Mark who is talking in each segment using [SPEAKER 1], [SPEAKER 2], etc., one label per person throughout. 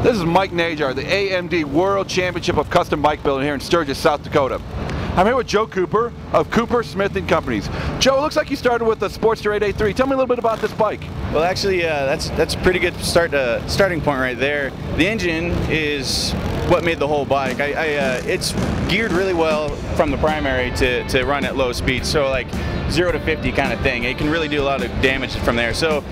[SPEAKER 1] This is Mike Najar, the AMD World Championship of Custom Bike Building here in Sturgis, South Dakota. I'm here with Joe Cooper of Cooper Smith & Companies. Joe, it looks like you started with the Sportster 883. Tell me a little bit about this bike.
[SPEAKER 2] Well, actually, that's a pretty good starting point right there. The engine is what made the whole bike. It's geared really well from the primary to run at low speed, so like 0 to 50 kind of thing. It can really do a lot of damage from there. So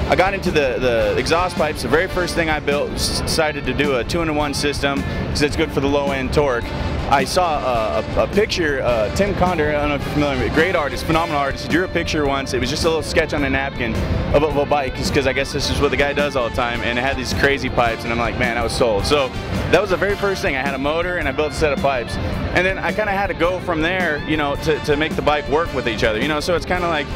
[SPEAKER 2] I got into the exhaust pipes. The very first thing I built, decided to do a 2-in-1 system because it's good for the low-end torque. I saw a picture, Tim Condor, I don't know if you're familiar with him, great artist, phenomenal artist. He drew a picture once. It was just a little sketch on a napkin of a bike, because I guess this is what the guy does all the time, and it had these crazy pipes, and I'm like, man, I was sold. So that was the very first thing. I had a motor, and I built a set of pipes. And then I kind of had to go from there, you know, to make the bike work with each other, you know, so it's kind of like,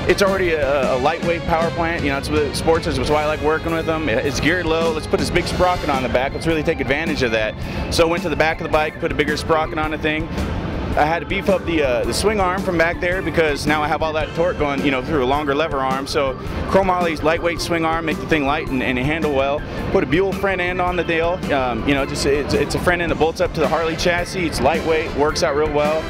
[SPEAKER 2] it's already a lightweight power plant, you know, it's with Sportsters, which is why I like working with them. It's geared low. Let's put this big sprocket on the back. Let's really take advantage of that. So I went to the back of the bike, put a bigger sprocket on the thing. I had to beef up the swing arm from back there because now I have all that torque going, you know, through a longer lever arm. So Chrome Harley's lightweight swing arm, make the thing light and handle well. Put a Buell front end on the deal. You know, it's a front end that bolts up to the Harley chassis. It's lightweight, works out real well.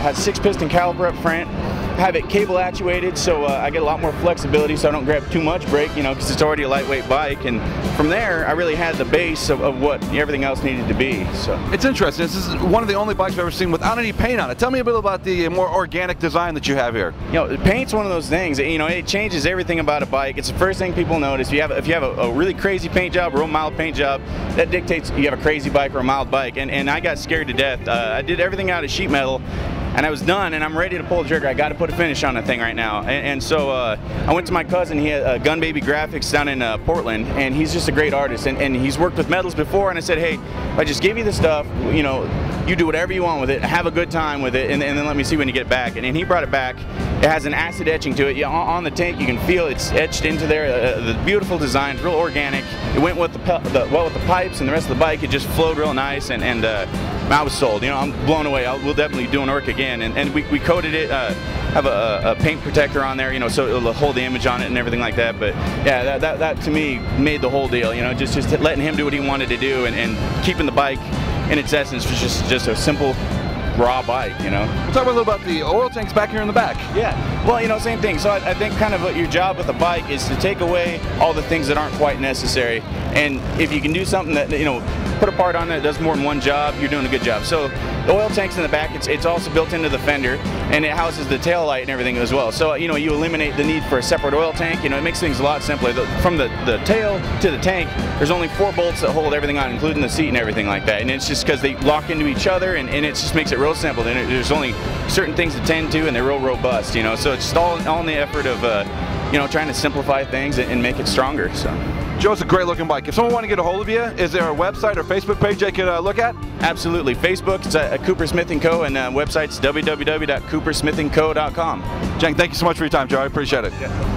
[SPEAKER 2] Has 6-piston caliper up front. Have it cable actuated, so I get a lot more flexibility, so I don't grab too much brake, you know, because it's already a lightweight bike. And from there, I really had the base of what everything else needed to be. So
[SPEAKER 1] it's interesting. This is one of the only bikes I've ever seen without any paint on it. Tell me a bit about the more organic design that you have here.
[SPEAKER 2] You know, paint's one of those things. You know, it changes everything about a bike. It's the first thing people notice. If you have a really crazy paint job, a real mild paint job, that dictates you have a crazy bike or a mild bike. And I got scared to death. I did everything out of sheet metal. And I was done, and I'm ready to pull the trigger. I got to put a finish on the thing right now. And so I went to my cousin. He had Gun Baby Graphics down in Portland, and he's just a great artist. And he's worked with metals before. And I said, hey, if I just give you the stuff, you know, you do whatever you want with it, have a good time with it, and then let me see when you get it back. And he brought it back. It has an acid etching to it. On the tank, you can feel it's etched into there. The beautiful design, real organic. It went with with the pipes and the rest of the bike. It just flowed real nice, and I was sold. You know, I'm blown away. We'll definitely do an work again. And we coated it, have a paint protector on there, you know, so it'll hold the image on it and everything like that. But yeah, that to me made the whole deal, you know, just letting him do what he wanted to do, and keeping the bike in its essence was just a simple raw bike, you know.
[SPEAKER 1] We'll talk a little about the oil tanks back here in the back.
[SPEAKER 2] Yeah, well, you know, same thing. So I think kind of what your job with a bike is to take away all the things that aren't quite necessary. And if you can do something that, you know, put a part on that does more than one job, you're doing a good job. So the oil tank's in the back. It's also built into the fender, and it houses the tail light and everything as well. So, you know, you eliminate the need for a separate oil tank. You know, it makes things a lot simpler. From the tail to the tank, there's only 4 bolts that hold everything on, including the seat and everything like that. And it's just because they lock into each other, and it just makes it real simple. And there's only certain things to tend to, and they're real robust, you know. So it's all in the effort of, you know, trying to simplify things and make it stronger. So
[SPEAKER 1] Joe's a great looking bike. If someone want to get a hold of you, is there a website or Facebook page they could look at?
[SPEAKER 2] Absolutely. Facebook, it's at Cooper Smith & Co. and website's www.coopersmithandco.com.
[SPEAKER 1] Jen, thank you so much for your time, Joe. I appreciate it.
[SPEAKER 2] Yeah.